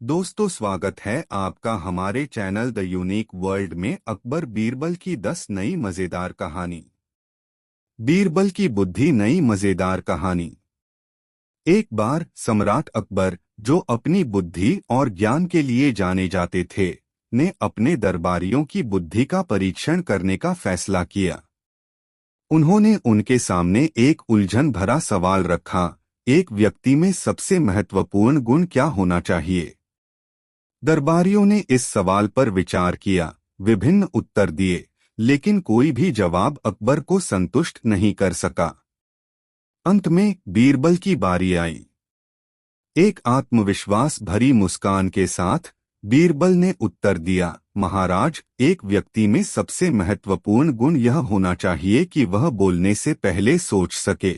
दोस्तों, स्वागत है आपका हमारे चैनल द यूनिक वर्ल्ड में। अकबर बीरबल की 10 नई मजेदार कहानी। बीरबल की बुद्धि, नई मजेदार कहानी। एक बार सम्राट अकबर, जो अपनी बुद्धि और ज्ञान के लिए जाने जाते थे, ने अपने दरबारियों की बुद्धि का परीक्षण करने का फैसला किया। उन्होंने उनके सामने एक उलझन भरा सवाल रखा: एक व्यक्ति में सबसे महत्वपूर्ण गुण क्या होना चाहिए? दरबारियों ने इस सवाल पर विचार किया, विभिन्न उत्तर दिए, लेकिन कोई भी जवाब अकबर को संतुष्ट नहीं कर सका। अंत में बीरबल की बारी आई। एक आत्मविश्वास भरी मुस्कान के साथ बीरबल ने उत्तर दिया, महाराज, एक व्यक्ति में सबसे महत्वपूर्ण गुण यह होना चाहिए कि वह बोलने से पहले सोच सके।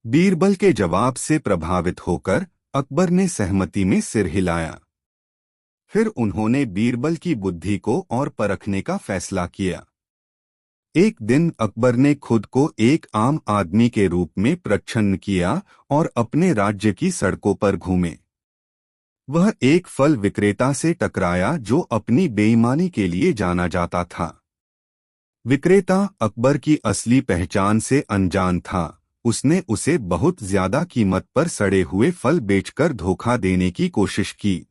बीरबल के जवाब से प्रभावित होकर अकबर ने सहमति में सिर हिलाया। फिर उन्होंने बीरबल की बुद्धि को और परखने का फैसला किया। एक दिन अकबर ने खुद को एक आम आदमी के रूप में प्रच्छन्न किया और अपने राज्य की सड़कों पर घूमे। वह एक फल विक्रेता से टकराया जो अपनी बेईमानी के लिए जाना जाता था। विक्रेता अकबर की असली पहचान से अनजान था। उसने उसे बहुत ज्यादा कीमत पर सड़े हुए फल बेचकर धोखा देने की कोशिश की।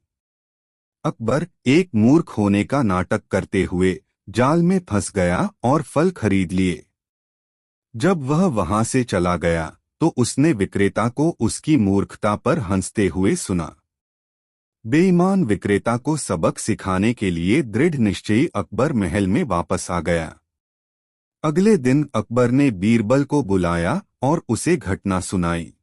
अकबर एक मूर्ख होने का नाटक करते हुए जाल में फंस गया और फल खरीद लिए। जब वह वहां से चला गया तो उसने विक्रेता को उसकी मूर्खता पर हंसते हुए सुना। बेईमान विक्रेता को सबक सिखाने के लिए दृढ़ निश्चयी अकबर महल में वापस आ गया। अगले दिन अकबर ने बीरबल को बुलाया और उसे घटना सुनाई।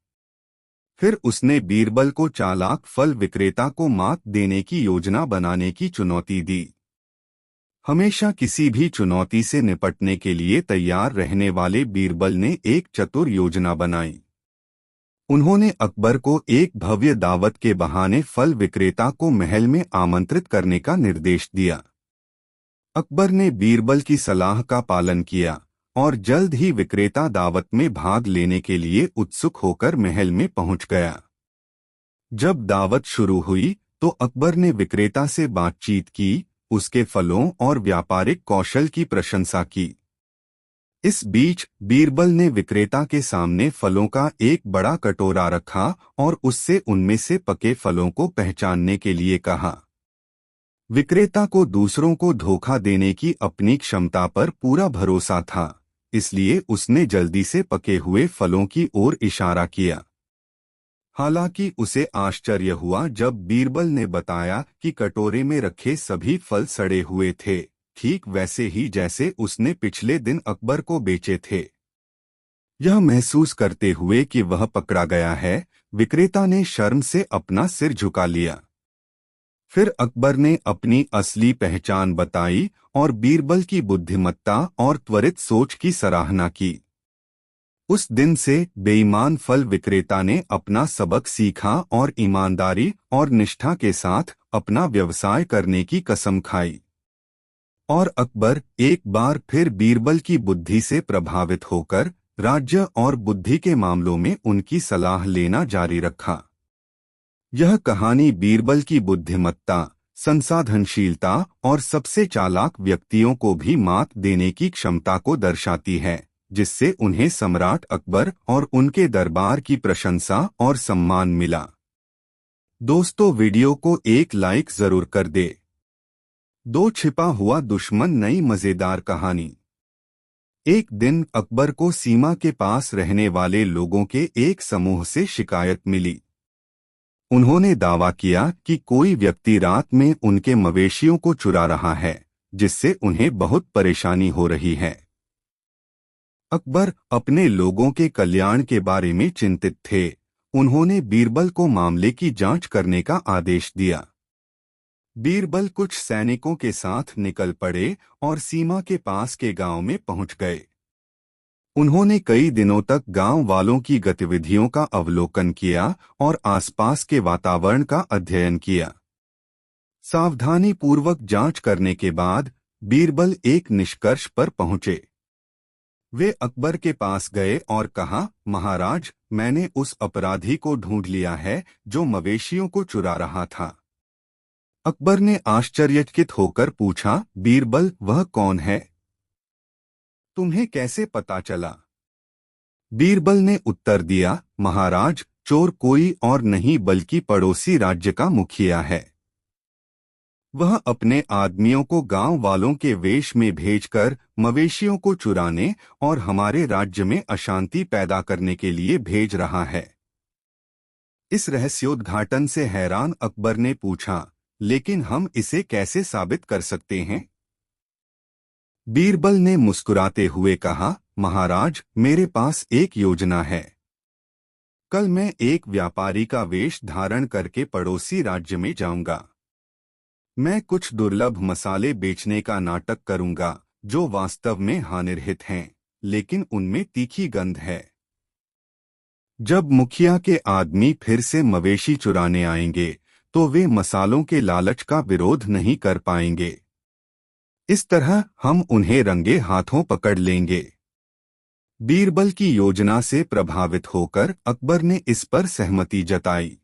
फिर उसने बीरबल को चालाक फल विक्रेता को मात देने की योजना बनाने की चुनौती दी। हमेशा किसी भी चुनौती से निपटने के लिए तैयार रहने वाले बीरबल ने एक चतुर योजना बनाई। उन्होंने अकबर को एक भव्य दावत के बहाने फल विक्रेता को महल में आमंत्रित करने का निर्देश दिया। अकबर ने बीरबल की सलाह का पालन किया और जल्द ही विक्रेता दावत में भाग लेने के लिए उत्सुक होकर महल में पहुंच गया। जब दावत शुरू हुई तो अकबर ने विक्रेता से बातचीत की, उसके फलों और व्यापारिक कौशल की प्रशंसा की। इस बीच बीरबल ने विक्रेता के सामने फलों का एक बड़ा कटोरा रखा और उससे उनमें से पके फलों को पहचानने के लिए कहा। विक्रेता को दूसरों को धोखा देने की अपनी क्षमता पर पूरा भरोसा था, इसलिए उसने जल्दी से पके हुए फलों की ओर इशारा किया। हालांकि उसे आश्चर्य हुआ जब बीरबल ने बताया कि कटोरे में रखे सभी फल सड़े हुए थे, ठीक वैसे ही जैसे उसने पिछले दिन अकबर को बेचे थे। यह महसूस करते हुए कि वह पकड़ा गया है, विक्रेता ने शर्म से अपना सिर झुका लिया। फिर अकबर ने अपनी असली पहचान बताई और बीरबल की बुद्धिमत्ता और त्वरित सोच की सराहना की। उस दिन से बेईमान फल विक्रेता ने अपना सबक सीखा और ईमानदारी और निष्ठा के साथ अपना व्यवसाय करने की कसम खाई। और अकबर एक बार फिर बीरबल की बुद्धि से प्रभावित होकर राज्य और बुद्धि के मामलों में उनकी सलाह लेना जारी रखा। यह कहानी बीरबल की बुद्धिमत्ता, संसाधनशीलता और सबसे चालाक व्यक्तियों को भी मात देने की क्षमता को दर्शाती है, जिससे उन्हें सम्राट अकबर और उनके दरबार की प्रशंसा और सम्मान मिला। दोस्तों, वीडियो को एक लाइक जरूर कर दे। दो छिपा हुआ दुश्मन, नई मजेदार कहानी। एक दिन अकबर को सीमा के पास रहने वाले लोगों के एक समूह से शिकायत मिली। उन्होंने दावा किया कि कोई व्यक्ति रात में उनके मवेशियों को चुरा रहा है, जिससे उन्हें बहुत परेशानी हो रही है। अकबर अपने लोगों के कल्याण के बारे में चिंतित थे। उन्होंने बीरबल को मामले की जांच करने का आदेश दिया। बीरबल कुछ सैनिकों के साथ निकल पड़े और सीमा के पास के गांव में पहुंच गए। उन्होंने कई दिनों तक गांव वालों की गतिविधियों का अवलोकन किया और आसपास के वातावरण का अध्ययन किया। सावधानी पूर्वक जांच करने के बाद बीरबल एक निष्कर्ष पर पहुंचे। वे अकबर के पास गए और कहा, महाराज, मैंने उस अपराधी को ढूंढ लिया है जो मवेशियों को चुरा रहा था। अकबर ने आश्चर्यचकित होकर पूछा, बीरबल, वह कौन है? तुम्हें कैसे पता चला? बीरबल ने उत्तर दिया, महाराज, चोर कोई और नहीं बल्कि पड़ोसी राज्य का मुखिया है। वह अपने आदमियों को गांव वालों के वेश में भेजकर मवेशियों को चुराने और हमारे राज्य में अशांति पैदा करने के लिए भेज रहा है। इस रहस्योद्घाटन से हैरान अकबर ने पूछा, लेकिन हम इसे कैसे साबित कर सकते हैं? बीरबल ने मुस्कुराते हुए कहा, महाराज, मेरे पास एक योजना है। कल मैं एक व्यापारी का वेश धारण करके पड़ोसी राज्य में जाऊंगा। मैं कुछ दुर्लभ मसाले बेचने का नाटक करूंगा जो वास्तव में हानिरहित हैं, लेकिन उनमें तीखी गंध है। जब मुखिया के आदमी फिर से मवेशी चुराने आएंगे तो वे मसालों के लालच का विरोध नहीं कर पाएंगे। इस तरह हम उन्हें रंगे हाथों पकड़ लेंगे। बीरबल की योजना से प्रभावित होकर अकबर ने इस पर सहमति जताई।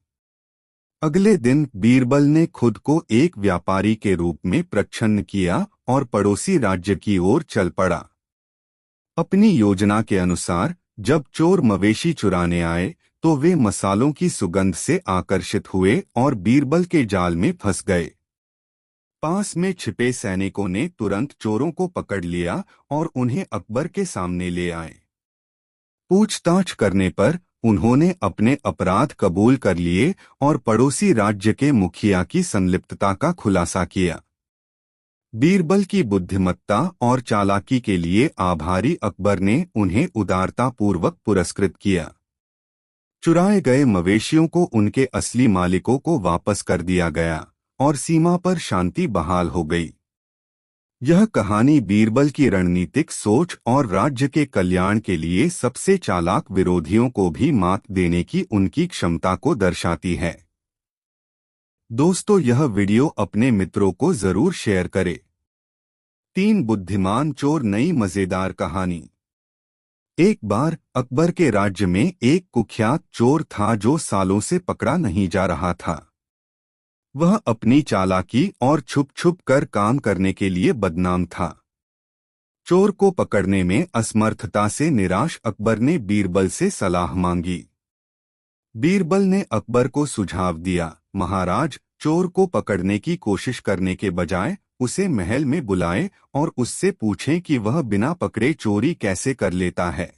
अगले दिन बीरबल ने खुद को एक व्यापारी के रूप में प्रच्छन्न किया और पड़ोसी राज्य की ओर चल पड़ा। अपनी योजना के अनुसार जब चोर मवेशी चुराने आए तो वे मसालों की सुगंध से आकर्षित हुए और बीरबल के जाल में फंस गए। पास में छिपे सैनिकों ने तुरंत चोरों को पकड़ लिया और उन्हें अकबर के सामने ले आए। पूछताछ करने पर उन्होंने अपने अपराध कबूल कर लिए और पड़ोसी राज्य के मुखिया की संलिप्तता का खुलासा किया। बीरबल की बुद्धिमत्ता और चालाकी के लिए आभारी अकबर ने उन्हें उदारतापूर्वक पुरस्कृत किया। चुराए गए मवेशियों को उनके असली मालिकों को वापस कर दिया गया और सीमा पर शांति बहाल हो गई। यह कहानी बीरबल की रणनीतिक सोच और राज्य के कल्याण के लिए सबसे चालाक विरोधियों को भी मात देने की उनकी क्षमता को दर्शाती है। दोस्तों, यह वीडियो अपने मित्रों को जरूर शेयर करें। 3 बुद्धिमान चोर, नई मजेदार कहानी। एक बार अकबर के राज्य में एक कुख्यात चोर था जो सालों से पकड़ा नहीं जा रहा था। वह अपनी चालाकी और छुप छुप कर काम करने के लिए बदनाम था। चोर को पकड़ने में असमर्थता से निराश अकबर ने बीरबल से सलाह मांगी। बीरबल ने अकबर को सुझाव दिया, महाराज, चोर को पकड़ने की कोशिश करने के बजाय उसे महल में बुलाएं और उससे पूछें कि वह बिना पकड़े चोरी कैसे कर लेता है।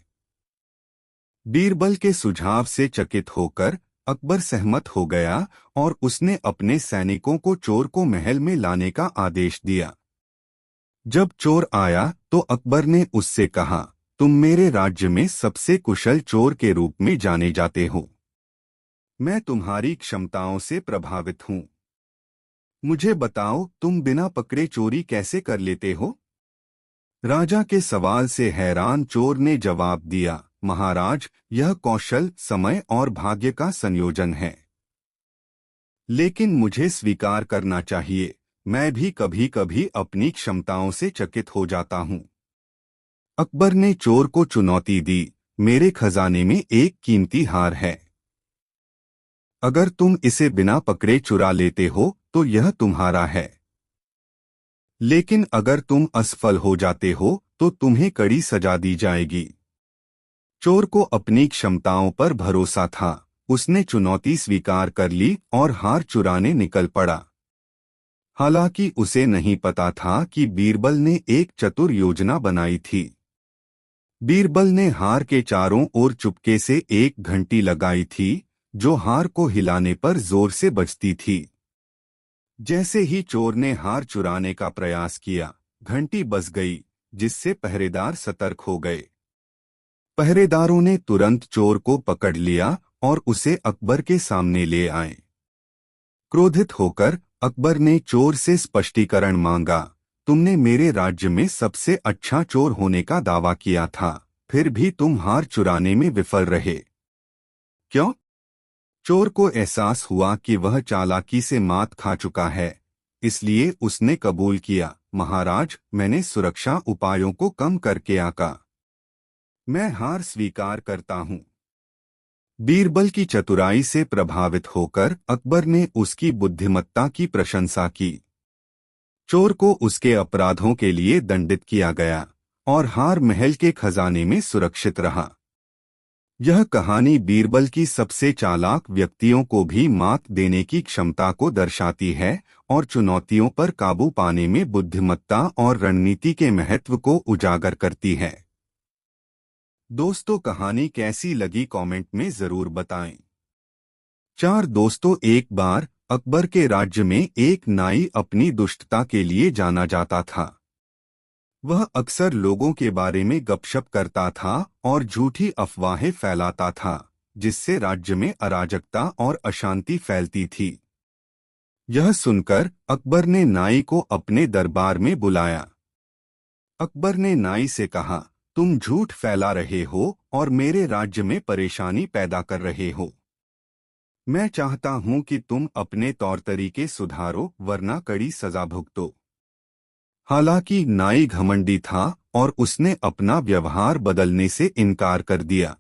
बीरबल के सुझाव से चकित होकर अकबर सहमत हो गया और उसने अपने सैनिकों को चोर को महल में लाने का आदेश दिया। जब चोर आया तो अकबर ने उससे कहा, तुम मेरे राज्य में सबसे कुशल चोर के रूप में जाने जाते हो। मैं तुम्हारी क्षमताओं से प्रभावित हूँ। मुझे बताओ, तुम बिना पकड़े चोरी कैसे कर लेते हो? राजा के सवाल से हैरान चोर ने जवाब दिया, महाराज, यह कौशल, समय और भाग्य का संयोजन है। लेकिन मुझे स्वीकार करना चाहिए, मैं भी कभी कभी अपनी क्षमताओं से चकित हो जाता हूँ। अकबर ने चोर को चुनौती दी, मेरे खजाने में एक कीमती हार है। अगर तुम इसे बिना पकड़े चुरा लेते हो तो यह तुम्हारा है, लेकिन अगर तुम असफल हो जाते हो तो तुम्हें कड़ी सजा दी जाएगी। चोर को अपनी क्षमताओं पर भरोसा था। उसने चुनौती स्वीकार कर ली और हार चुराने निकल पड़ा। हालांकि उसे नहीं पता था कि बीरबल ने एक चतुर योजना बनाई थी। बीरबल ने हार के चारों ओर चुपके से एक घंटी लगाई थी जो हार को हिलाने पर जोर से बजती थी। जैसे ही चोर ने हार चुराने का प्रयास किया, घंटी बज गई, जिससे पहरेदार सतर्क हो गए। पहरेदारों ने तुरंत चोर को पकड़ लिया और उसे अकबर के सामने ले आए। क्रोधित होकर अकबर ने चोर से स्पष्टीकरण मांगा, तुमने मेरे राज्य में सबसे अच्छा चोर होने का दावा किया था, फिर भी तुम हार चुराने में विफल रहे। क्यों? चोर को एहसास हुआ कि वह चालाकी से मात खा चुका है, इसलिए उसने कबूल किया, महाराज, मैंने सुरक्षा उपायों को कम करके आका। मैं हार स्वीकार करता हूँ। बीरबल की चतुराई से प्रभावित होकर अकबर ने उसकी बुद्धिमत्ता की प्रशंसा की। चोर को उसके अपराधों के लिए दंडित किया गया और हार महल के खजाने में सुरक्षित रहा। यह कहानी बीरबल की सबसे चालाक व्यक्तियों को भी मात देने की क्षमता को दर्शाती है और चुनौतियों पर काबू पाने में बुद्धिमत्ता और रणनीति के महत्व को उजागर करती है। दोस्तों, कहानी कैसी लगी कमेंट में जरूर बताएं। 4 दोस्तों, एक बार अकबर के राज्य में एक नाई अपनी दुष्टता के लिए जाना जाता था। वह अक्सर लोगों के बारे में गपशप करता था और झूठी अफवाहें फैलाता था, जिससे राज्य में अराजकता और अशांति फैलती थी। यह सुनकर अकबर ने नाई को अपने दरबार में बुलाया। अकबर ने नाई से कहा, तुम झूठ फैला रहे हो और मेरे राज्य में परेशानी पैदा कर रहे हो। मैं चाहता हूं कि तुम अपने तौर तरीके सुधारो, वरना कड़ी सजा भुगतो। हालांकि नाई घमंडी था और उसने अपना व्यवहार बदलने से इनकार कर दिया।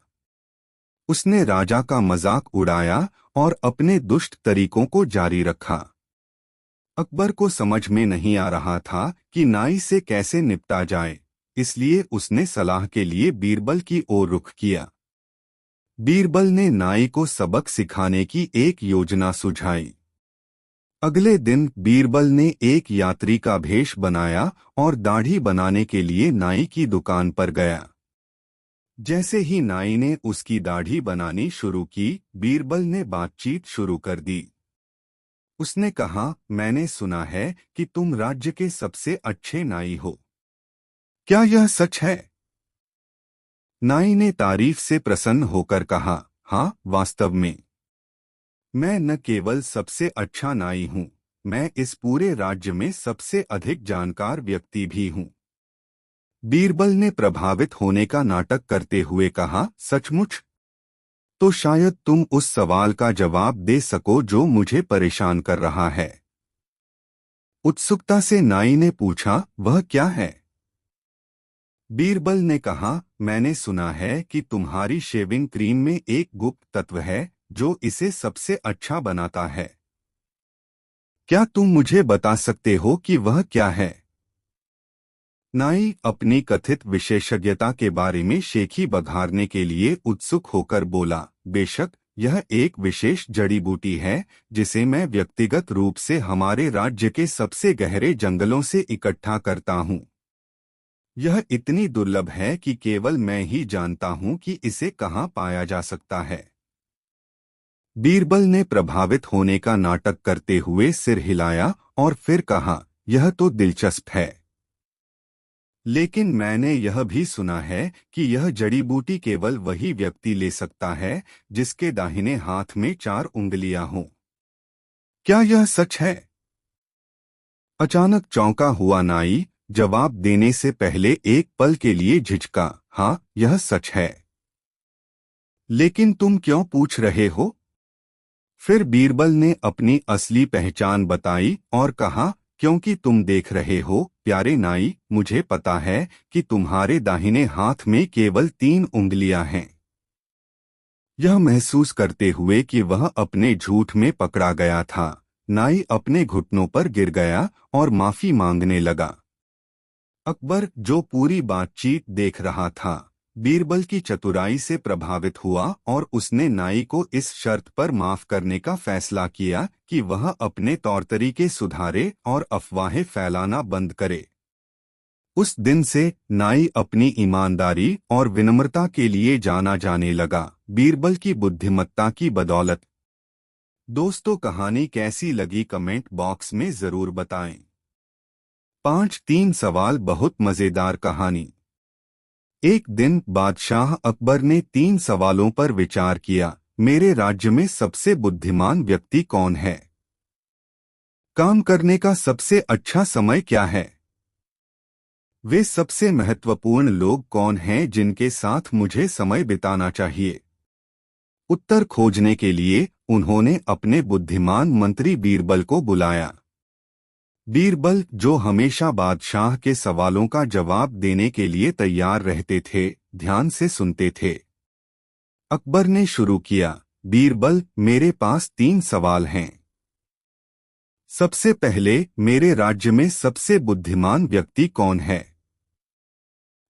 उसने राजा का मजाक उड़ाया और अपने दुष्ट तरीकों को जारी रखा। अकबर को समझ में नहीं आ रहा था कि नाई से कैसे निपटा जाए, इसलिए उसने सलाह के लिए बीरबल की ओर रुख किया। बीरबल ने नाई को सबक सिखाने की एक योजना सुझाई। अगले दिन बीरबल ने एक यात्री का भेष बनाया और दाढ़ी बनाने के लिए नाई की दुकान पर गया। जैसे ही नाई ने उसकी दाढ़ी बनानी शुरू की, बीरबल ने बातचीत शुरू कर दी। उसने कहा, मैंने सुना है कि तुम राज्य के सबसे अच्छे नाई हो। क्या यह सच है? नाई ने तारीफ से प्रसन्न होकर कहा, हाँ, वास्तव में मैं न केवल सबसे अच्छा नाई हूँ, मैं इस पूरे राज्य में सबसे अधिक जानकार व्यक्ति भी हूँ। बीरबल ने प्रभावित होने का नाटक करते हुए कहा, सचमुच? तो शायद तुम उस सवाल का जवाब दे सको जो मुझे परेशान कर रहा है। उत्सुकता से नाई ने पूछा, वह क्या है? बीरबल ने कहा, मैंने सुना है कि तुम्हारी शेविंग क्रीम में एक गुप्त तत्व है जो इसे सबसे अच्छा बनाता है। क्या तुम मुझे बता सकते हो कि वह क्या है? नाई अपनी कथित विशेषज्ञता के बारे में शेखी बघारने के लिए उत्सुक होकर बोला, बेशक, यह एक विशेष जड़ी बूटी है जिसे मैं व्यक्तिगत रूप से हमारे राज्य के सबसे गहरे जंगलों से इकट्ठा करता हूँ। यह इतनी दुर्लभ है कि केवल मैं ही जानता हूँ कि इसे कहाँ पाया जा सकता है। बीरबल ने प्रभावित होने का नाटक करते हुए सिर हिलाया और फिर कहा, यह तो दिलचस्प है, लेकिन मैंने यह भी सुना है कि यह जड़ी बूटी केवल वही व्यक्ति ले सकता है जिसके दाहिने हाथ में 4 उंगलियां हों। क्या यह सच है? अचानक चौंका हुआ नाई जवाब देने से पहले एक पल के लिए झिझका, हाँ, यह सच है। लेकिन तुम क्यों पूछ रहे हो? फिर बीरबल ने अपनी असली पहचान बताई और कहा, क्योंकि तुम देख रहे हो, प्यारे नाई, मुझे पता है कि तुम्हारे दाहिने हाथ में केवल 3 उंगलियां हैं। यह महसूस करते हुए कि वह अपने झूठ में पकड़ा गया था, नाई अपने घुटनों पर गिर गया और माफी मांगने लगा। अकबर, जो पूरी बातचीत देख रहा था, बीरबल की चतुराई से प्रभावित हुआ और उसने नाई को इस शर्त पर माफ करने का फैसला किया कि वह अपने तौर तरीके सुधारे और अफवाहें फैलाना बंद करे। उस दिन से नाई अपनी ईमानदारी और विनम्रता के लिए जाना जाने लगा, बीरबल की बुद्धिमत्ता की बदौलत। दोस्तों, कहानी कैसी लगी कमेंट बॉक्स में जरूर बताएं। 3 सवाल बहुत मजेदार कहानी। एक दिन बादशाह अकबर ने 3 सवालों पर विचार किया। मेरे राज्य में सबसे बुद्धिमान व्यक्ति कौन है? काम करने का सबसे अच्छा समय क्या है? वे सबसे महत्वपूर्ण लोग कौन हैं जिनके साथ मुझे समय बिताना चाहिए? उत्तर खोजने के लिए उन्होंने अपने बुद्धिमान मंत्री बीरबल को बुलाया। बीरबल, जो हमेशा बादशाह के सवालों का जवाब देने के लिए तैयार रहते थे, ध्यान से सुनते थे। अकबर ने शुरू किया, बीरबल, मेरे पास 3 सवाल हैं। सबसे पहले, मेरे राज्य में सबसे बुद्धिमान व्यक्ति कौन है?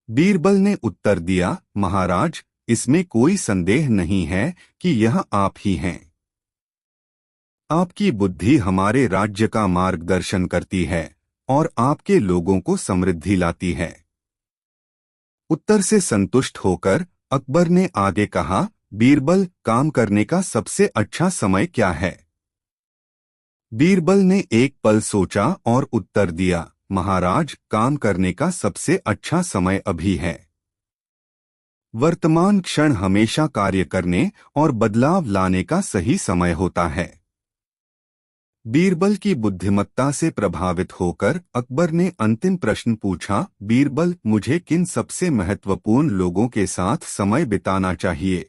बीरबल ने उत्तर दिया, महाराज, इसमें कोई संदेह नहीं है कि यह आप ही हैं। आपकी बुद्धि हमारे राज्य का मार्गदर्शन करती है और आपके लोगों को समृद्धि लाती है। उत्तर से संतुष्ट होकर अकबर ने आगे कहा, बीरबल, काम करने का सबसे अच्छा समय क्या है? बीरबल ने एक पल सोचा और उत्तर दिया, महाराज, काम करने का सबसे अच्छा समय अभी है। वर्तमान क्षण हमेशा कार्य करने और बदलाव लाने का सही समय होता है। बीरबल की बुद्धिमत्ता से प्रभावित होकर अकबर ने अंतिम प्रश्न पूछा, बीरबल, मुझे किन सबसे महत्वपूर्ण लोगों के साथ समय बिताना चाहिए?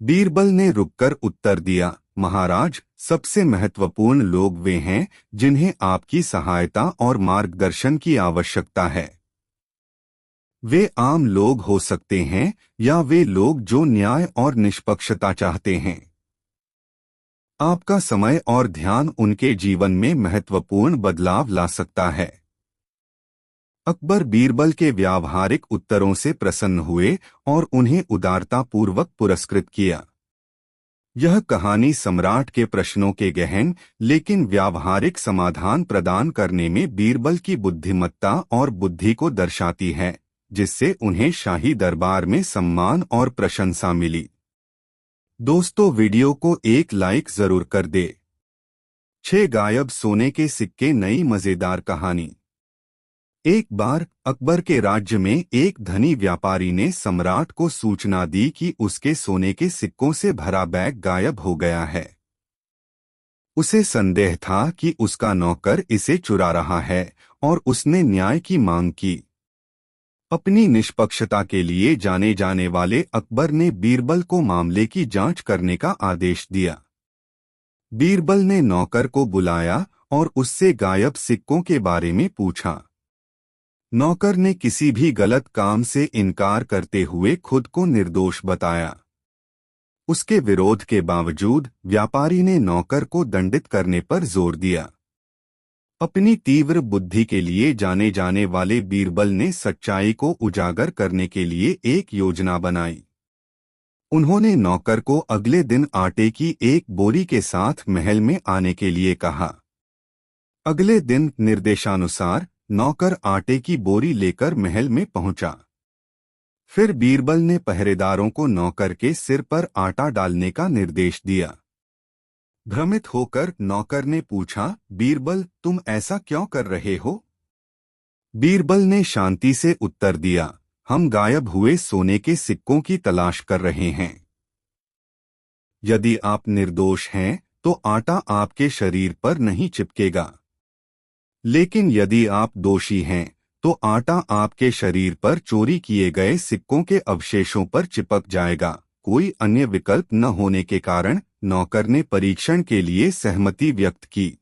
बीरबल ने रुककर उत्तर दिया, महाराज, सबसे महत्वपूर्ण लोग वे हैं जिन्हें आपकी सहायता और मार्गदर्शन की आवश्यकता है। वे आम लोग हो सकते हैं या वे लोग जो न्याय और निष्पक्षता चाहते हैं। आपका समय और ध्यान उनके जीवन में महत्वपूर्ण बदलाव ला सकता है। अकबर बीरबल के व्यावहारिक उत्तरों से प्रसन्न हुए और उन्हें उदारतापूर्वक पुरस्कृत किया। यह कहानी सम्राट के प्रश्नों के गहन लेकिन व्यावहारिक समाधान प्रदान करने में बीरबल की बुद्धिमत्ता और बुद्धि को दर्शाती है, जिससे उन्हें शाही दरबार में सम्मान और प्रशंसा मिली। दोस्तों, वीडियो को एक लाइक जरूर कर दे। 6 गायब सोने के सिक्के, नई मजेदार कहानी। एक बार अकबर के राज्य में एक धनी व्यापारी ने सम्राट को सूचना दी कि उसके सोने के सिक्कों से भरा बैग गायब हो गया है। उसे संदेह था कि उसका नौकर इसे चुरा रहा है और उसने न्याय की मांग की। अपनी निष्पक्षता के लिए जाने जाने वाले अकबर ने बीरबल को मामले की जांच करने का आदेश दिया। बीरबल ने नौकर को बुलाया और उससे गायब सिक्कों के बारे में पूछा। नौकर ने किसी भी गलत काम से इनकार करते हुए खुद को निर्दोष बताया। उसके विरोध के बावजूद व्यापारी ने नौकर को दंडित करने पर जोर दिया। अपनी तीव्र बुद्धि के लिए जाने जाने वाले बीरबल ने सच्चाई को उजागर करने के लिए एक योजना बनाई। उन्होंने नौकर को अगले दिन आटे की एक बोरी के साथ महल में आने के लिए कहा। अगले दिन निर्देशानुसार नौकर आटे की बोरी लेकर महल में पहुंचा। फिर बीरबल ने पहरेदारों को नौकर के सिर पर आटा डालने का निर्देश दिया। भ्रमित होकर नौकर ने पूछा, बीरबल, तुम ऐसा क्यों कर रहे हो? बीरबल ने शांति से उत्तर दिया, हम गायब हुए सोने के सिक्कों की तलाश कर रहे हैं। यदि आप निर्दोष हैं तो आटा आपके शरीर पर नहीं चिपकेगा, लेकिन यदि आप दोषी हैं तो आटा आपके शरीर पर चोरी किए गए सिक्कों के अवशेषों पर चिपक जाएगा। कोई अन्य विकल्प न होने के कारण नौकर ने परीक्षण के लिए सहमति व्यक्त की।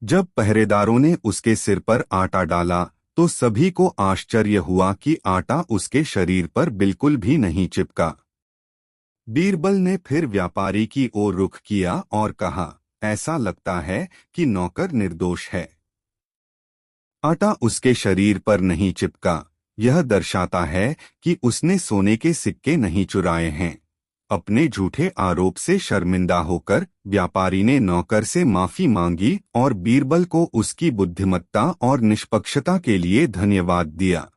जब पहरेदारों ने उसके सिर पर आटा डाला तो सभी को आश्चर्य हुआ कि आटा उसके शरीर पर बिल्कुल भी नहीं चिपका। बीरबल ने फिर व्यापारी की ओर रुख किया और कहा, ऐसा लगता है कि नौकर निर्दोष है। आटा उसके शरीर पर नहीं चिपका, यह दर्शाता है कि उसने सोने के सिक्के नहीं चुराए हैं। अपने झूठे आरोप से शर्मिंदा होकर व्यापारी ने नौकर से माफी मांगी और बीरबल को उसकी बुद्धिमत्ता और निष्पक्षता के लिए धन्यवाद दिया।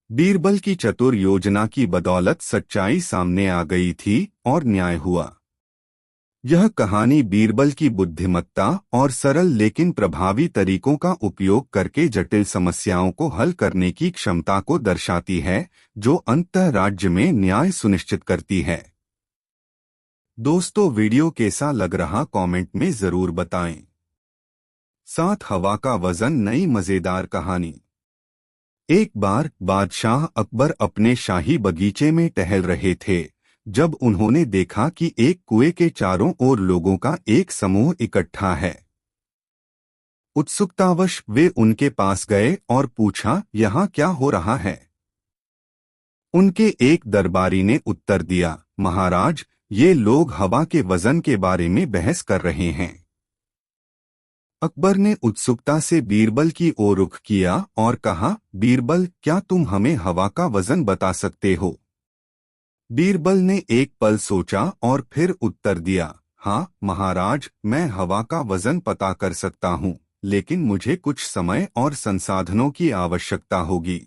बीरबल की चतुर योजना की बदौलत सच्चाई सामने आ गई थी और न्याय हुआ। यह कहानी बीरबल की बुद्धिमत्ता और सरल लेकिन प्रभावी तरीकों का उपयोग करके जटिल समस्याओं को हल करने की क्षमता को दर्शाती है, जो अंततः राज्य में न्याय सुनिश्चित करती है। दोस्तों, वीडियो कैसा लग रहा कमेंट में जरूर बताएं। 7 हवा का वजन, नई मजेदार कहानी। एक बार बादशाह अकबर अपने शाही बगीचे में टहल रहे थे जब उन्होंने देखा कि एक कुएं के चारों ओर लोगों का एक समूह इकट्ठा है। उत्सुकतावश वे उनके पास गए और पूछा, यहाँ क्या हो रहा है? उनके एक दरबारी ने उत्तर दिया, महाराज, ये लोग हवा के वजन के बारे में बहस कर रहे हैं। अकबर ने उत्सुकता से बीरबल की ओर रुख किया और कहा, बीरबल, क्या तुम हमें हवा का वजन बता सकते हो? बीरबल ने एक पल सोचा और फिर उत्तर दिया, हाँ महाराज, मैं हवा का वजन पता कर सकता हूँ, लेकिन मुझे कुछ समय और संसाधनों की आवश्यकता होगी।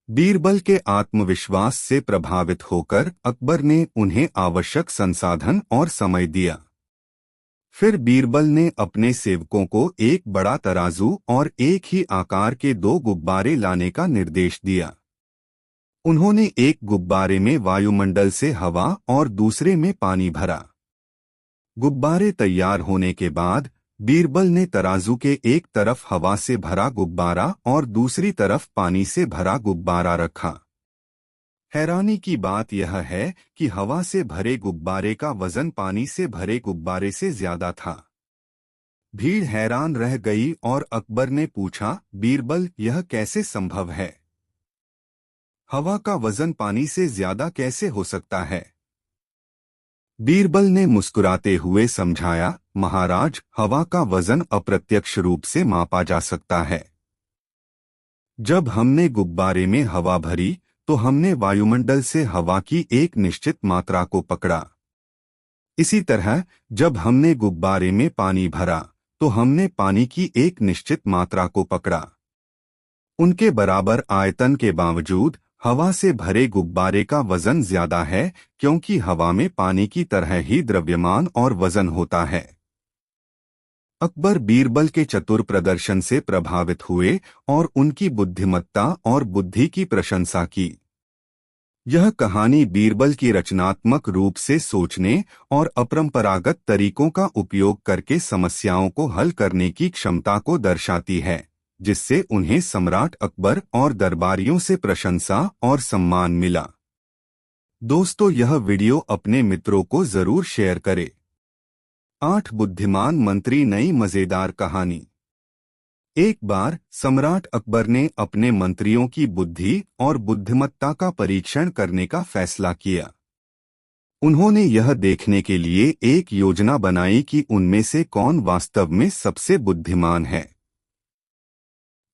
बीरबल के आत्मविश्वास से प्रभावित होकर अकबर ने उन्हें आवश्यक संसाधन और समय दिया। फिर बीरबल ने अपने सेवकों को एक बड़ा तराजू और एक ही आकार के 2 गुब्बारे लाने का निर्देश दिया। उन्होंने एक गुब्बारे में वायुमंडल से हवा और दूसरे में पानी भरा। गुब्बारे तैयार होने के बाद बीरबल ने तराजू के एक तरफ हवा से भरा गुब्बारा और दूसरी तरफ पानी से भरा गुब्बारा रखा। हैरानी की बात यह है कि हवा से भरे गुब्बारे का वजन पानी से भरे गुब्बारे से ज्यादा था। भीड़ हैरान रह गई और अकबर ने पूछा, बीरबल, यह कैसे संभव है? हवा का वजन पानी से ज्यादा कैसे हो सकता है? बीरबल ने मुस्कुराते हुए समझाया, महाराज, हवा का वजन अप्रत्यक्ष रूप से मापा जा सकता है। जब हमने गुब्बारे में हवा भरी तो हमने वायुमंडल से हवा की एक निश्चित मात्रा को पकड़ा। इसी तरह जब हमने गुब्बारे में पानी भरा तो हमने पानी की एक निश्चित मात्रा को पकड़ा। उनके बराबर आयतन के बावजूद हवा से भरे गुब्बारे का वजन ज्यादा है, क्योंकि हवा में पानी की तरह ही द्रव्यमान और वजन होता है। अकबर बीरबल के चतुर प्रदर्शन से प्रभावित हुए और उनकी बुद्धिमत्ता और बुद्धि की प्रशंसा की। यह कहानी बीरबल की रचनात्मक रूप से सोचने और अपरंपरागत तरीकों का उपयोग करके समस्याओं को हल करने की क्षमता को दर्शाती है, जिससे उन्हें सम्राट अकबर और दरबारियों से प्रशंसा और सम्मान मिला। दोस्तों, यह वीडियो अपने मित्रों को जरूर शेयर करें। 8 बुद्धिमान मंत्री, नई मजेदार कहानी। एक बार सम्राट अकबर ने अपने मंत्रियों की बुद्धि और बुद्धिमत्ता का परीक्षण करने का फैसला किया। उन्होंने यह देखने के लिए एक योजना बनाई कि उनमें से कौन वास्तव में सबसे बुद्धिमान है।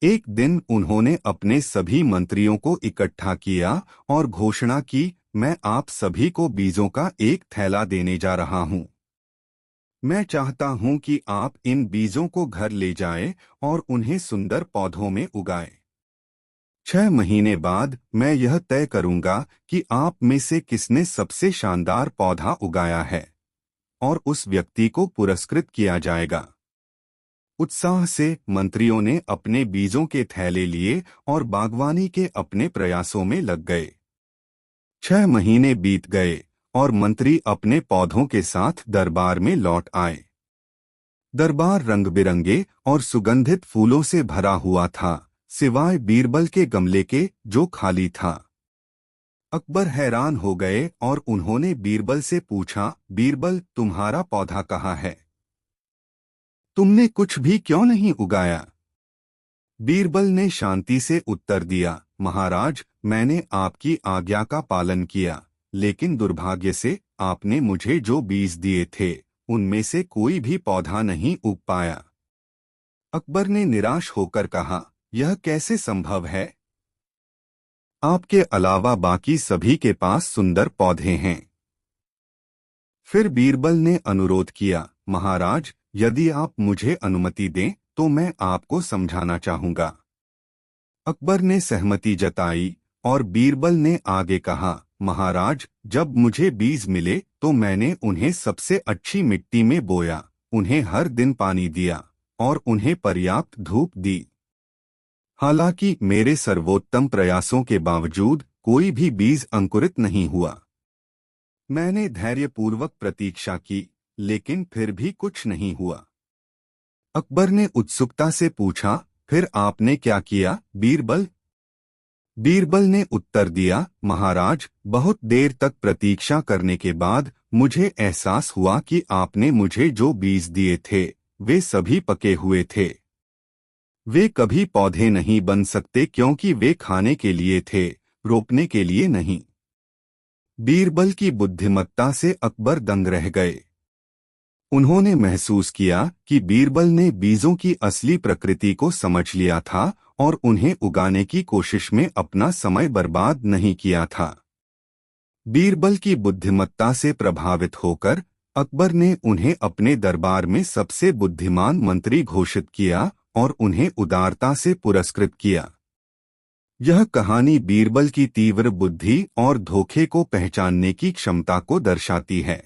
एक दिन उन्होंने अपने सभी मंत्रियों को इकट्ठा किया और घोषणा की, मैं आप सभी को बीजों का एक थैला देने जा रहा हूं। मैं चाहता हूं कि आप इन बीजों को घर ले जाएं और उन्हें सुंदर पौधों में उगाएं। 6 महीने बाद मैं यह तय करूंगा कि आप में से किसने सबसे शानदार पौधा उगाया है, और उस व्यक्ति को पुरस्कृत किया जाएगा। उत्साह से मंत्रियों ने अपने बीजों के थैले लिए और बागवानी के अपने प्रयासों में लग गए। 6 महीने बीत गए और मंत्री अपने पौधों के साथ दरबार में लौट आए। दरबार रंग बिरंगे और सुगंधित फूलों से भरा हुआ था, सिवाय बीरबल के गमले के, जो खाली था। अकबर हैरान हो गए और उन्होंने बीरबल से पूछा, बीरबल, तुम्हारा पौधा कहाँ है? तुमने कुछ भी क्यों नहीं उगाया? बीरबल ने शांति से उत्तर दिया, महाराज, मैंने आपकी आज्ञा का पालन किया, लेकिन दुर्भाग्य से आपने मुझे जो बीज दिए थे उनमें से कोई भी पौधा नहीं उग पाया। अकबर ने निराश होकर कहा, यह कैसे संभव है? आपके अलावा बाकी सभी के पास सुंदर पौधे हैं। फिर बीरबल ने अनुरोध किया, महाराज, यदि आप मुझे अनुमति दें तो मैं आपको समझाना चाहूंगा। अकबर ने सहमति जताई और बीरबल ने आगे कहा, महाराज, जब मुझे बीज मिले तो मैंने उन्हें सबसे अच्छी मिट्टी में बोया, उन्हें हर दिन पानी दिया और उन्हें पर्याप्त धूप दी। हालांकि मेरे सर्वोत्तम प्रयासों के बावजूद कोई भी बीज अंकुरित नहीं हुआ। मैंने धैर्यपूर्वक प्रतीक्षा की, लेकिन फिर भी कुछ नहीं हुआ। अकबर ने उत्सुकता से पूछा, फिर आपने क्या किया, बीरबल? बीरबल ने उत्तर दिया, महाराज, बहुत देर तक प्रतीक्षा करने के बाद मुझे एहसास हुआ कि आपने मुझे जो बीज दिए थे वे सभी पके हुए थे। वे कभी पौधे नहीं बन सकते क्योंकि वे खाने के लिए थे, रोकने के लिए नहीं। बीरबल की बुद्धिमत्ता से अकबर दंग रह गए। उन्होंने महसूस किया कि बीरबल ने बीजों की असली प्रकृति को समझ लिया था और उन्हें उगाने की कोशिश में अपना समय बर्बाद नहीं किया था। बीरबल की बुद्धिमत्ता से प्रभावित होकर अकबर ने उन्हें अपने दरबार में सबसे बुद्धिमान मंत्री घोषित किया और उन्हें उदारता से पुरस्कृत किया। यह कहानी बीरबल की तीव्र बुद्धि और धोखे को पहचानने की क्षमता को दर्शाती है।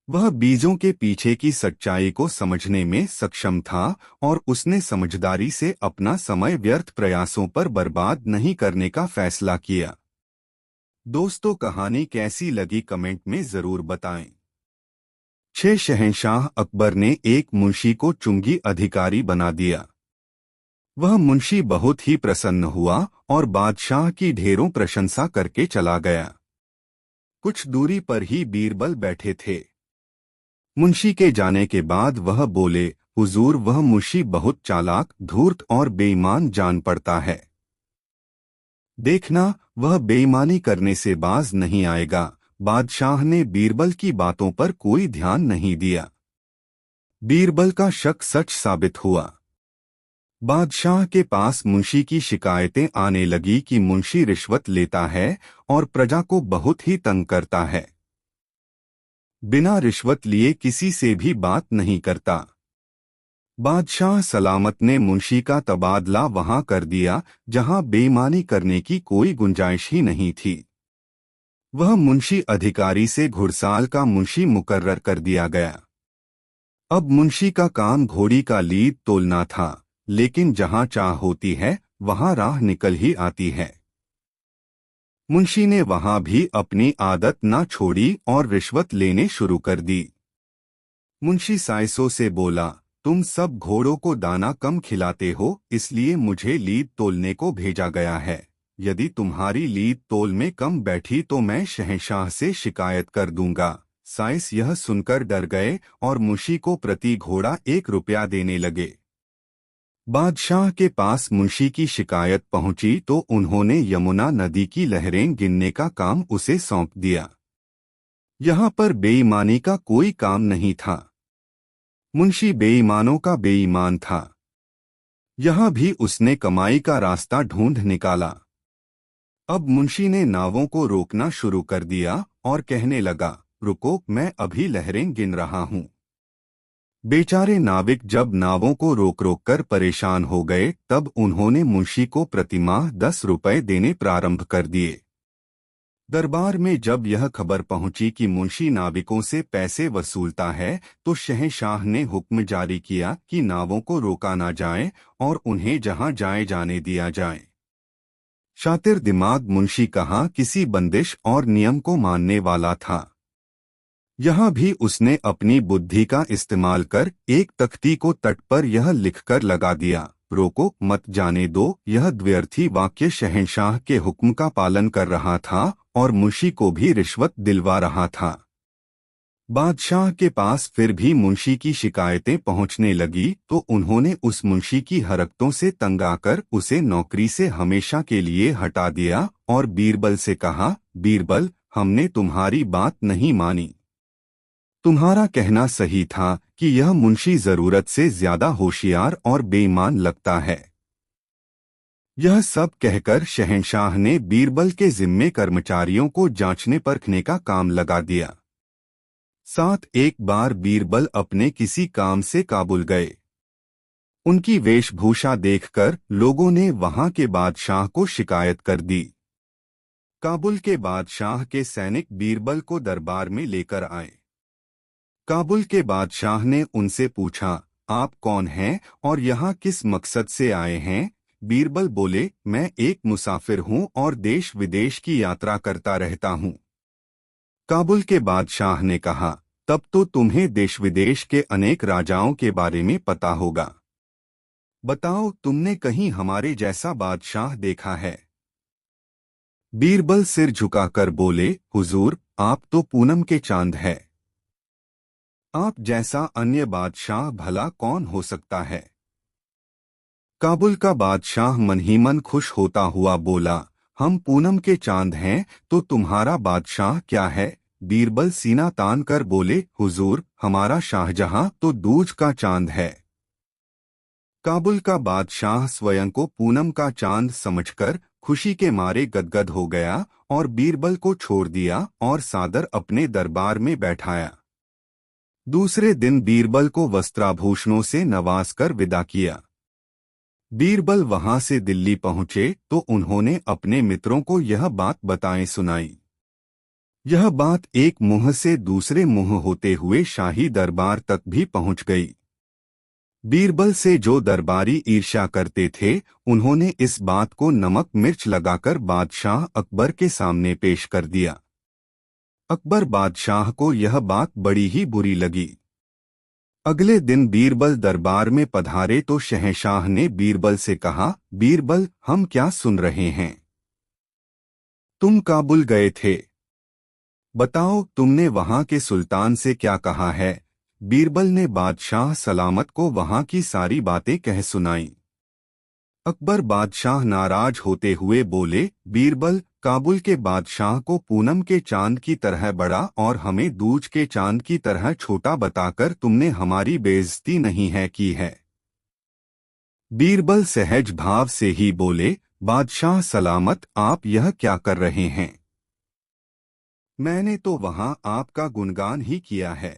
वह बीजों के पीछे की सच्चाई को समझने में सक्षम था और उसने समझदारी से अपना समय व्यर्थ प्रयासों पर बर्बाद नहीं करने का फैसला किया। दोस्तों, कहानी कैसी लगी कमेंट में जरूर बताएं। 6 शहंशाह अकबर ने एक मुंशी को चुंगी अधिकारी बना दिया। वह मुंशी बहुत ही प्रसन्न हुआ और बादशाह की ढेरों प्रशंसा करके चला गया। कुछ दूरी पर ही बीरबल बैठे थे। मुंशी के जाने के बाद वह बोले, हुजूर, वह मुंशी बहुत चालाक, धूर्त और बेईमान जान पड़ता है। देखना, वह बेईमानी करने से बाज नहीं आएगा। बादशाह ने बीरबल की बातों पर कोई ध्यान नहीं दिया। बीरबल का शक सच साबित हुआ। बादशाह के पास मुंशी की शिकायतें आने लगी कि मुंशी रिश्वत लेता है और प्रजा को बहुत ही तंग करता है। बिना रिश्वत लिए किसी से भी बात नहीं करता। बादशाह सलामत ने मुंशी का तबादला वहां कर दिया जहां बेईमानी करने की कोई गुंजाइश ही नहीं थी। वह मुंशी अधिकारी से घुड़साल का मुंशी मुकर्रर कर दिया गया। अब मुंशी का काम घोड़ी का लीद तोलना था, लेकिन जहां चाह होती है वहां राह निकल ही आती है। मुंशी ने वहां भी अपनी आदत ना छोड़ी और रिश्वत लेने शुरू कर दी। मुंशी साइसों से बोला, तुम सब घोड़ों को दाना कम खिलाते हो, इसलिए मुझे लीद तोलने को भेजा गया है। यदि तुम्हारी लीद तोल में कम बैठी तो मैं शहंशाह से शिकायत कर दूंगा। साइस यह सुनकर डर गए और मुंशी को प्रति घोड़ा 1 रुपया देने लगे। बादशाह के पास मुंशी की शिकायत पहुंची तो उन्होंने यमुना नदी की लहरें गिनने का काम उसे सौंप दिया। यहाँ पर बेईमानी का कोई काम नहीं था। मुंशी बेईमानों का बेईमान था। यहाँ भी उसने कमाई का रास्ता ढूंढ निकाला। अब मुंशी ने नावों को रोकना शुरू कर दिया और कहने लगा, रुको, मैं अभी लहरें गिन रहा हूँ। बेचारे नाविक जब नावों को रोक रोक कर परेशान हो गए, तब उन्होंने मुंशी को प्रतिमाह 10 रुपए देने प्रारंभ कर दिए। दरबार में जब यह खबर पहुंची कि मुंशी नाविकों से पैसे वसूलता है, तो शहंशाह ने हुक्म जारी किया कि नावों को रोका ना जाए और उन्हें जहां जाए जाने दिया जाए। शातिर दिमाग मुंशी कहाँ किसी बंदिश और नियम को मानने वाला था। यहाँ भी उसने अपनी बुद्धि का इस्तेमाल कर एक तख्ती को तट पर यह लिखकर लगा दिया, रोको मत जाने दो। यह द्व्यर्थी वाक्य शहंशाह के हुक्म का पालन कर रहा था और मुंशी को भी रिश्वत दिलवा रहा था। बादशाह के पास फिर भी मुंशी की शिकायतें पहुंचने लगी तो उन्होंने उस मुंशी की हरकतों से तंग आकर उसे नौकरी से हमेशा के लिए हटा दिया और बीरबल से कहा, बीरबल, हमने तुम्हारी बात नहीं मानी। तुम्हारा कहना सही था कि यह मुंशी जरूरत से ज्यादा होशियार और बेईमान लगता है। यह सब कहकर शहंशाह ने बीरबल के जिम्मे कर्मचारियों को जांचने परखने का काम लगा दिया। साथ एक बार बीरबल अपने किसी काम से काबुल गए। उनकी वेशभूषा देखकर लोगों ने वहां के बादशाह को शिकायत कर दी। काबुल के बादशाह के सैनिक बीरबल को दरबार में लेकर आए। काबुल के बादशाह ने उनसे पूछा, आप कौन हैं और यहाँ किस मकसद से आए हैं? बीरबल बोले, मैं एक मुसाफिर हूँ और देश विदेश की यात्रा करता रहता हूँ। काबुल के बादशाह ने कहा, तब तो तुम्हें देश विदेश के अनेक राजाओं के बारे में पता होगा। बताओ, तुमने कहीं हमारे जैसा बादशाह देखा है? बीरबल सिर झुकाकर बोले, हुजूर, आप तो पूनम के चांद है। आप जैसा अन्य बादशाह भला कौन हो सकता है? काबुल का बादशाह मन ही मन खुश होता हुआ बोला, हम पूनम के चांद हैं, तो तुम्हारा बादशाह क्या है? बीरबल सीना तान कर बोले, हुजूर, हमारा शाहजहां तो दूज का चांद है। काबुल का बादशाह स्वयं को पूनम का चांद समझकर खुशी के मारे गदगद हो गया और बीरबल को छोड़ दिया और सादर अपने दरबार में बैठाया। दूसरे दिन बीरबल को वस्त्राभूषणों से नवाज कर विदा किया। बीरबल वहां से दिल्ली पहुंचे तो उन्होंने अपने मित्रों को यह बात बताएं सुनाई। यह बात एक मुंह से दूसरे मुंह होते हुए शाही दरबार तक भी पहुंच गई। बीरबल से जो दरबारी ईर्ष्या करते थे, उन्होंने इस बात को नमक मिर्च लगाकर बादशाह अकबर के सामने पेश कर दिया। अकबर बादशाह को यह बात बड़ी ही बुरी लगी। अगले दिन बीरबल दरबार में पधारे तो शहंशाह ने बीरबल से कहा, बीरबल, हम क्या सुन रहे हैं? तुम काबुल गए थे। बताओ, तुमने वहां के सुल्तान से क्या कहा है? बीरबल ने बादशाह सलामत को वहां की सारी बातें कह सुनाई। अकबर बादशाह नाराज होते हुए बोले, बीरबल, काबुल के बादशाह को पूनम के चांद की तरह बड़ा और हमें दूज के चांद की तरह छोटा बताकर तुमने हमारी बेइज्जती नहीं है की है। बीरबल सहज भाव से ही बोले, बादशाह सलामत, आप यह क्या कर रहे हैं? मैंने तो वहां आपका गुणगान ही किया है।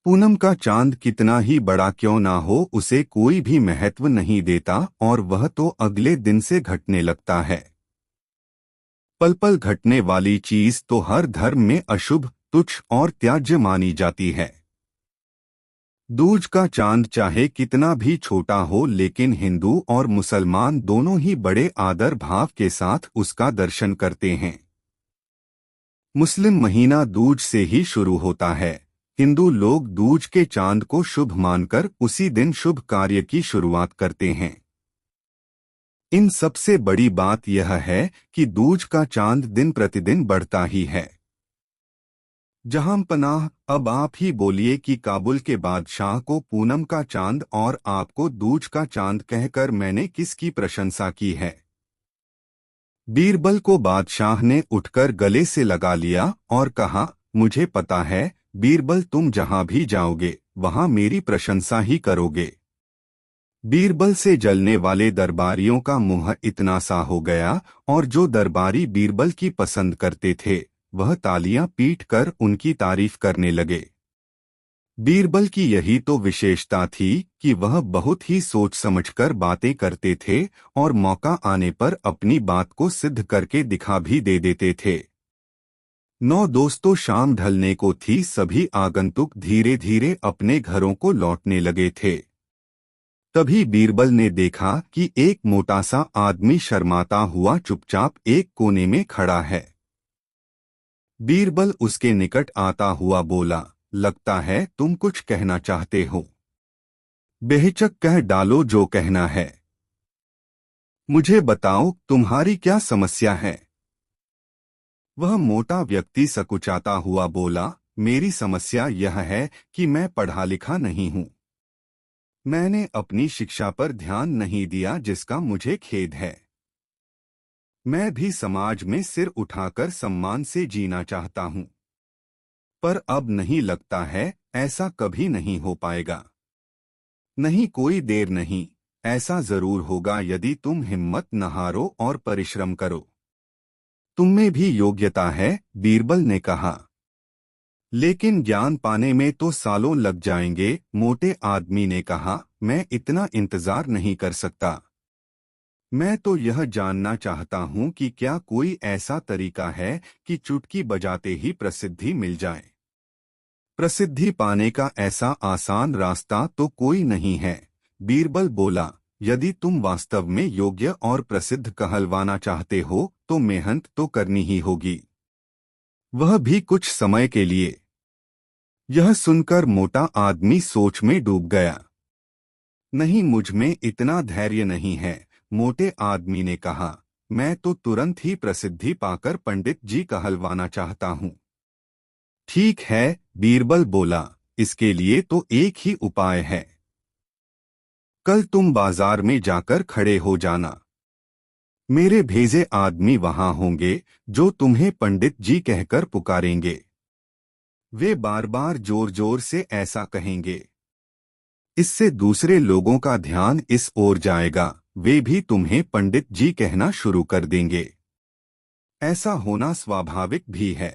पूनम का चांद कितना ही बड़ा क्यों ना हो, उसे कोई भी महत्व नहीं देता और वह तो अगले दिन से घटने लगता है। पल पल घटने वाली चीज तो हर धर्म में अशुभ, तुच्छ और त्याज्य मानी जाती है। दूज का चांद चाहे कितना भी छोटा हो, लेकिन हिंदू और मुसलमान दोनों ही बड़े आदर भाव के साथ उसका दर्शन करते हैं। मुस्लिम महीना दूज से ही शुरू होता है। हिंदू लोग दूज के चांद को शुभ मानकर उसी दिन शुभ कार्य की शुरुआत करते हैं। इन सबसे बड़ी बात यह है कि दूज का चांद दिन प्रतिदिन बढ़ता ही है। जहां पनाह, अब आप ही बोलिए कि काबुल के बादशाह को पूनम का चांद और आपको दूज का चांद कहकर मैंने किसकी प्रशंसा की है? बीरबल को बादशाह ने उठकर गले से लगा लिया और कहा, मुझे पता है बीरबल, तुम जहां भी जाओगे वहां मेरी प्रशंसा ही करोगे। बीरबल से जलने वाले दरबारियों का मुंह इतना सा हो गया और जो दरबारी बीरबल की पसंद करते थे, वह तालियां पीट कर उनकी तारीफ करने लगे। बीरबल की यही तो विशेषता थी कि वह बहुत ही सोच समझकर बातें करते थे और मौका आने पर अपनी बात को सिद्ध करके दिखा भी दे देते थे। नौ दोस्तों, शाम ढलने को थी, सभी आगंतुक धीरे धीरे अपने घरों को लौटने लगे थे। तभी बीरबल ने देखा कि एक मोटा सा आदमी शर्माता हुआ चुपचाप एक कोने में खड़ा है। बीरबल उसके निकट आता हुआ बोला, लगता है तुम कुछ कहना चाहते हो। बेहिचक कह डालो जो कहना है। मुझे बताओ, तुम्हारी क्या समस्या है? वह मोटा व्यक्ति सकुचाता हुआ बोला, मेरी समस्या यह है कि मैं पढ़ा लिखा नहीं हूं। मैंने अपनी शिक्षा पर ध्यान नहीं दिया, जिसका मुझे खेद है। मैं भी समाज में सिर उठाकर सम्मान से जीना चाहता हूं, पर अब नहीं लगता है ऐसा कभी नहीं हो पाएगा। नहीं, कोई देर नहीं, ऐसा जरूर होगा यदि तुम हिम्मत न हारो और परिश्रम करो। तुममें भी योग्यता है, बीरबल ने कहा, लेकिन ज्ञान पाने में तो सालों लग जाएंगे। मोटे आदमी ने कहा, मैं इतना इंतजार नहीं कर सकता। मैं तो यह जानना चाहता हूं कि क्या कोई ऐसा तरीका है कि चुटकी बजाते ही प्रसिद्धि मिल जाए। प्रसिद्धि पाने का ऐसा आसान रास्ता तो कोई नहीं है। बीरबल बोला, यदि तुम वास्तव में योग्य और प्रसिद्ध कहलवाना चाहते हो तो मेहनत तो करनी ही होगी, वह भी कुछ समय के लिए। यह सुनकर मोटा आदमी सोच में डूब गया। नहीं, मुझ में इतना धैर्य नहीं है, मोटे आदमी ने कहा, मैं तो तुरंत ही प्रसिद्धि पाकर पंडित जी कहलवाना चाहता हूँ। ठीक है, बीरबल बोला, इसके लिए तो एक ही उपाय है। कल तुम बाजार में जाकर खड़े हो जाना। मेरे भेजे आदमी वहां होंगे जो तुम्हें पंडित जी कहकर पुकारेंगे। वे बार बार जोर जोर से ऐसा कहेंगे। इससे दूसरे लोगों का ध्यान इस ओर जाएगा, वे भी तुम्हें पंडित जी कहना शुरू कर देंगे। ऐसा होना स्वाभाविक भी है।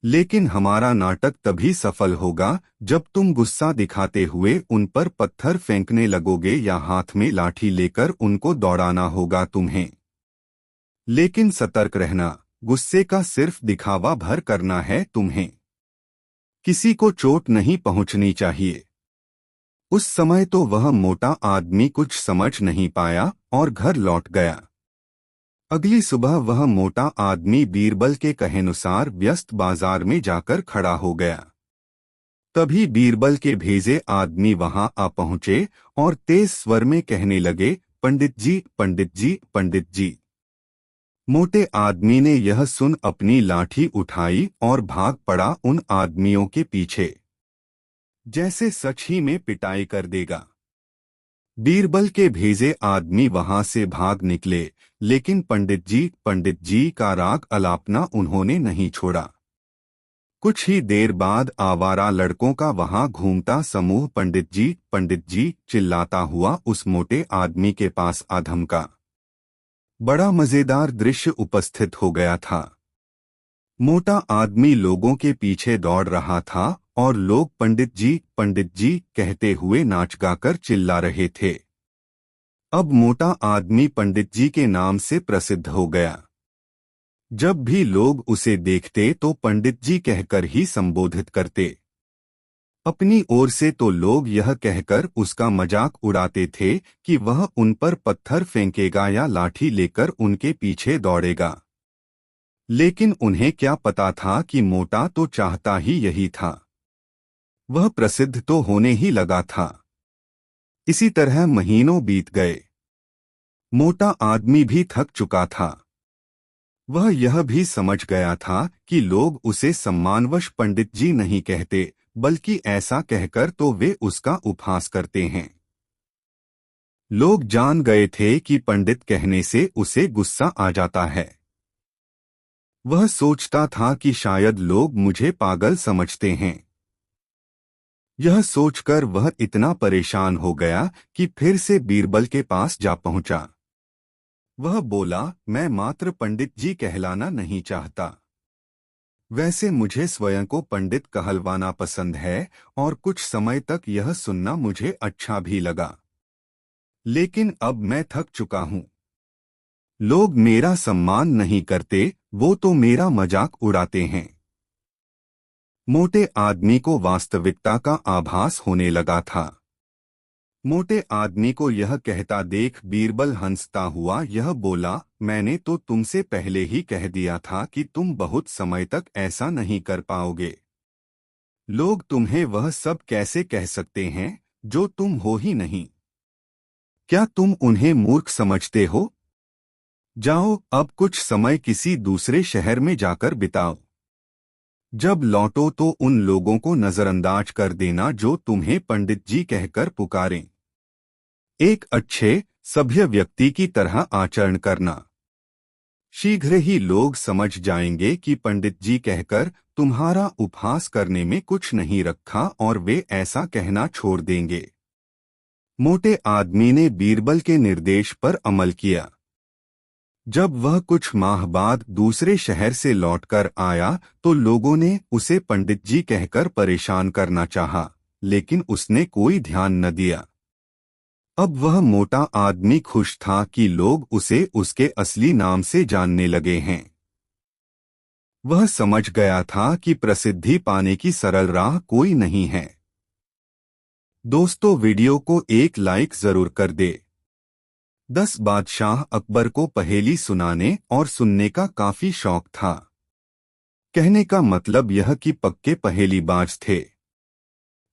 लेकिन हमारा नाटक तभी सफल होगा जब तुम गुस्सा दिखाते हुए उन पर पत्थर फेंकने लगोगे या हाथ में लाठी लेकर उनको दौड़ाना होगा तुम्हें। लेकिन सतर्क रहना, गुस्से का सिर्फ दिखावा भर करना है तुम्हें। किसी को चोट नहीं पहुंचनी चाहिए। उस समय तो वह मोटा आदमी कुछ समझ नहीं पाया और घर लौट गया। अगली सुबह वह मोटा आदमी बीरबल के कहेनुसार व्यस्त बाजार में जाकर खड़ा हो गया। तभी बीरबल के भेजे आदमी वहां आ पहुंचे और तेज स्वर में कहने लगे, पंडित जी, पंडित जी, पंडित जी। मोटे आदमी ने यह सुन अपनी लाठी उठाई और भाग पड़ा उन आदमियों के पीछे, जैसे सच ही में पिटाई कर देगा। बीरबल के भेजे आदमी वहां से भाग निकले, लेकिन पंडित जी का राग अलापना उन्होंने नहीं छोड़ा। कुछ ही देर बाद आवारा लड़कों का वहां घूमता समूह पंडित जी चिल्लाता हुआ उस मोटे आदमी के पास आ धमका। बड़ा मजेदार दृश्य उपस्थित हो गया था। मोटा आदमी लोगों के पीछे दौड़ रहा था और लोग पंडित जी कहते हुए नाच गाकर चिल्ला रहे थे। अब मोटा आदमी पंडित जी के नाम से प्रसिद्ध हो गया। जब भी लोग उसे देखते तो पंडित जी कहकर ही संबोधित करते। अपनी ओर से तो लोग यह कहकर उसका मजाक उड़ाते थे कि वह उन पर पत्थर फेंकेगा या लाठी लेकर उनके पीछे दौड़ेगा। लेकिन उन्हें क्या पता था कि मोटा तो चाहता ही यही था। वह प्रसिद्ध तो होने ही लगा था। इसी तरह महीनों बीत गए। मोटा आदमी भी थक चुका था। वह यह भी समझ गया था कि लोग उसे सम्मानवश पंडित जी नहीं कहते, बल्कि ऐसा कहकर तो वे उसका उपहास करते हैं। लोग जान गए थे कि पंडित कहने से उसे गुस्सा आ जाता है। वह सोचता था कि शायद लोग मुझे पागल समझते हैं। यह सोचकर वह इतना परेशान हो गया कि फिर से बीरबल के पास जा पहुंचा। वह बोला, मैं मात्र पंडित जी कहलाना नहीं चाहता। वैसे मुझे स्वयं को पंडित कहलवाना पसंद है और कुछ समय तक यह सुनना मुझे अच्छा भी लगा। लेकिन अब मैं थक चुका हूं। लोग मेरा सम्मान नहीं करते, वो तो मेरा मजाक उड़ाते हैं। मोटे आदमी को वास्तविकता का आभास होने लगा था। मोटे आदमी को यह कहता देख बीरबल हंसता हुआ यह बोला, मैंने तो तुमसे पहले ही कह दिया था कि तुम बहुत समय तक ऐसा नहीं कर पाओगे। लोग तुम्हें वह सब कैसे कह सकते हैं जो तुम हो ही नहीं। क्या तुम उन्हें मूर्ख समझते हो? जाओ, अब कुछ समय किसी दूसरे शहर में जाकर बिताओ। जब लौटो तो उन लोगों को नजरअंदाज कर देना जो तुम्हें पंडित जी कहकर पुकारें। एक अच्छे सभ्य व्यक्ति की तरह आचरण करना। शीघ्र ही लोग समझ जाएंगे कि पंडित जी कहकर तुम्हारा उपहास करने में कुछ नहीं रखा और वे ऐसा कहना छोड़ देंगे। मोटे आदमी ने बीरबल के निर्देश पर अमल किया। जब वह कुछ माह बाद दूसरे शहर से लौटकर आया तो लोगों ने उसे पंडित जी कहकर परेशान करना चाहा, लेकिन उसने कोई ध्यान न दिया। अब वह मोटा आदमी खुश था कि लोग उसे उसके असली नाम से जानने लगे हैं। वह समझ गया था कि प्रसिद्धि पाने की सरल राह कोई नहीं है। दोस्तों, वीडियो को एक लाइक जरूर कर दे। 10 बादशाह अकबर को पहेली सुनाने और सुनने का काफी शौक था। कहने का मतलब यह कि पक्के पहेलीबाज थे।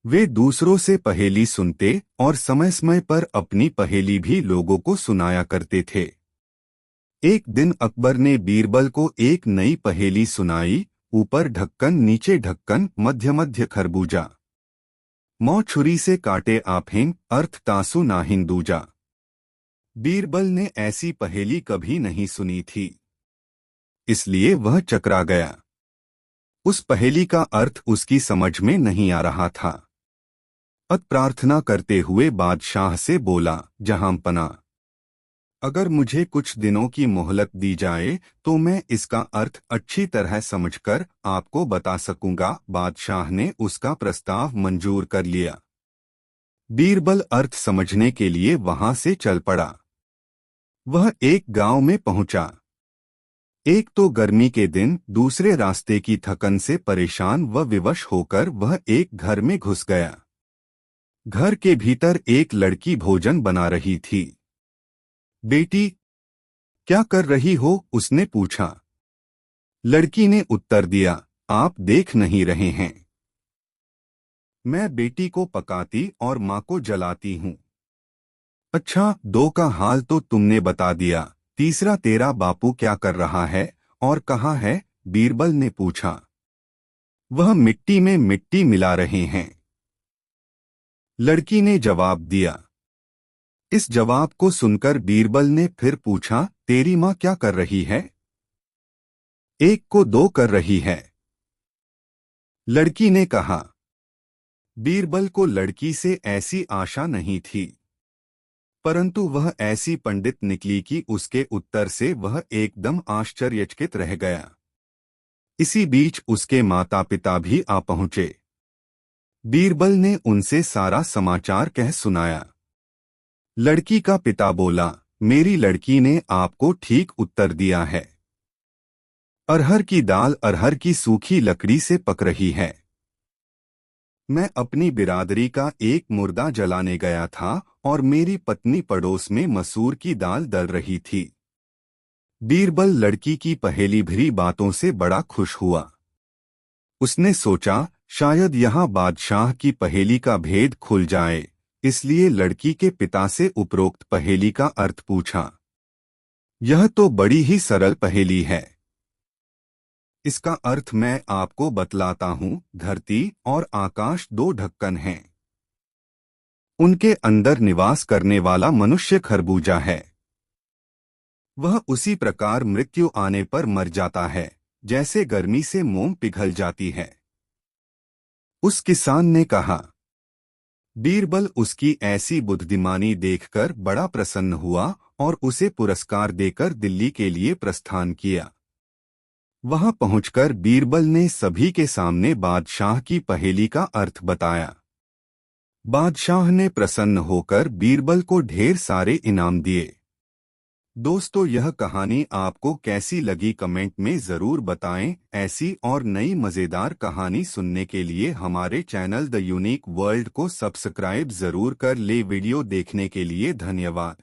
वे दूसरों से पहेली सुनते और समय समय पर अपनी पहेली भी लोगों को सुनाया करते थे। एक दिन अकबर ने बीरबल को एक नई पहेली सुनाई। ऊपर ढक्कन, नीचे ढक्कन, मध्य मध्य खरबूजा। मौ छुरी से काटे आफें, अर्थ तासु नाहिन दूजा। बीरबल ने ऐसी पहेली कभी नहीं सुनी थी, इसलिए वह चकरा गया। उस पहेली का अर्थ उसकी समझ में नहीं आ रहा था। अत प्रार्थना करते हुए बादशाह से बोला, जहांपना, अगर मुझे कुछ दिनों की मोहलत दी जाए तो मैं इसका अर्थ अच्छी तरह समझकर आपको बता सकूंगा। बादशाह ने उसका प्रस्ताव मंजूर कर लिया। बीरबल अर्थ समझने के लिए वहां से चल पड़ा। वह एक गांव में पहुंचा। एक तो गर्मी के दिन, दूसरे रास्ते की थकन से परेशान व विवश होकर वह एक घर में घुस गया। घर के भीतर एक लड़की भोजन बना रही थी। बेटी, क्या कर रही हो? उसने पूछा। लड़की ने उत्तर दिया, आप देख नहीं रहे हैं, मैं बेटी को पकाती और माँ को जलाती हूँ। अच्छा, दो का हाल तो तुमने बता दिया, तीसरा तेरा बापू क्या कर रहा है और कहाँ है? बीरबल ने पूछा। वह मिट्टी में मिट्टी मिला रहे हैं, लड़की ने जवाब दिया। इस जवाब को सुनकर बीरबल ने फिर पूछा, तेरी माँ क्या कर रही है? एक को दो कर रही है, लड़की ने कहा। बीरबल को लड़की से ऐसी आशा नहीं थी, परंतु वह ऐसी पंडित निकली कि उसके उत्तर से वह एकदम आश्चर्यचकित रह गया। इसी बीच उसके माता पिता भी आ पहुंचे। बीरबल ने उनसे सारा समाचार कह सुनाया। लड़की का पिता बोला, मेरी लड़की ने आपको ठीक उत्तर दिया है। अरहर की दाल अरहर की सूखी लकड़ी से पक रही है। मैं अपनी बिरादरी का एक मुर्दा जलाने गया था और मेरी पत्नी पड़ोस में मसूर की दाल दल रही थी। बीरबल लड़की की पहेली भरी बातों से बड़ा खुश हुआ। उसने सोचा, शायद यहाँ बादशाह की पहेली का भेद खुल जाए, इसलिए लड़की के पिता से उपरोक्त पहेली का अर्थ पूछा। यह तो बड़ी ही सरल पहेली है, इसका अर्थ मैं आपको बतलाता हूँ। धरती और आकाश दो ढक्कन हैं, उनके अंदर निवास करने वाला मनुष्य खरबूजा है। वह उसी प्रकार मृत्यु आने पर मर जाता है जैसे गर्मी से मोम पिघल जाती है। उस किसान ने कहा। बीरबल उसकी ऐसी बुद्धिमानी देखकर बड़ा प्रसन्न हुआ और उसे पुरस्कार देकर दिल्ली के लिए प्रस्थान किया। वहां पहुंचकर बीरबल ने सभी के सामने बादशाह की पहेली का अर्थ बताया। बादशाह ने प्रसन्न होकर बीरबल को ढेर सारे इनाम दिए। दोस्तों, यह कहानी आपको कैसी लगी कमेंट में ज़रूर बताएं। ऐसी और नई मज़ेदार कहानी सुनने के लिए हमारे चैनल द यूनिक वर्ल्ड को सब्सक्राइब ज़रूर कर ले। वीडियो देखने के लिए धन्यवाद।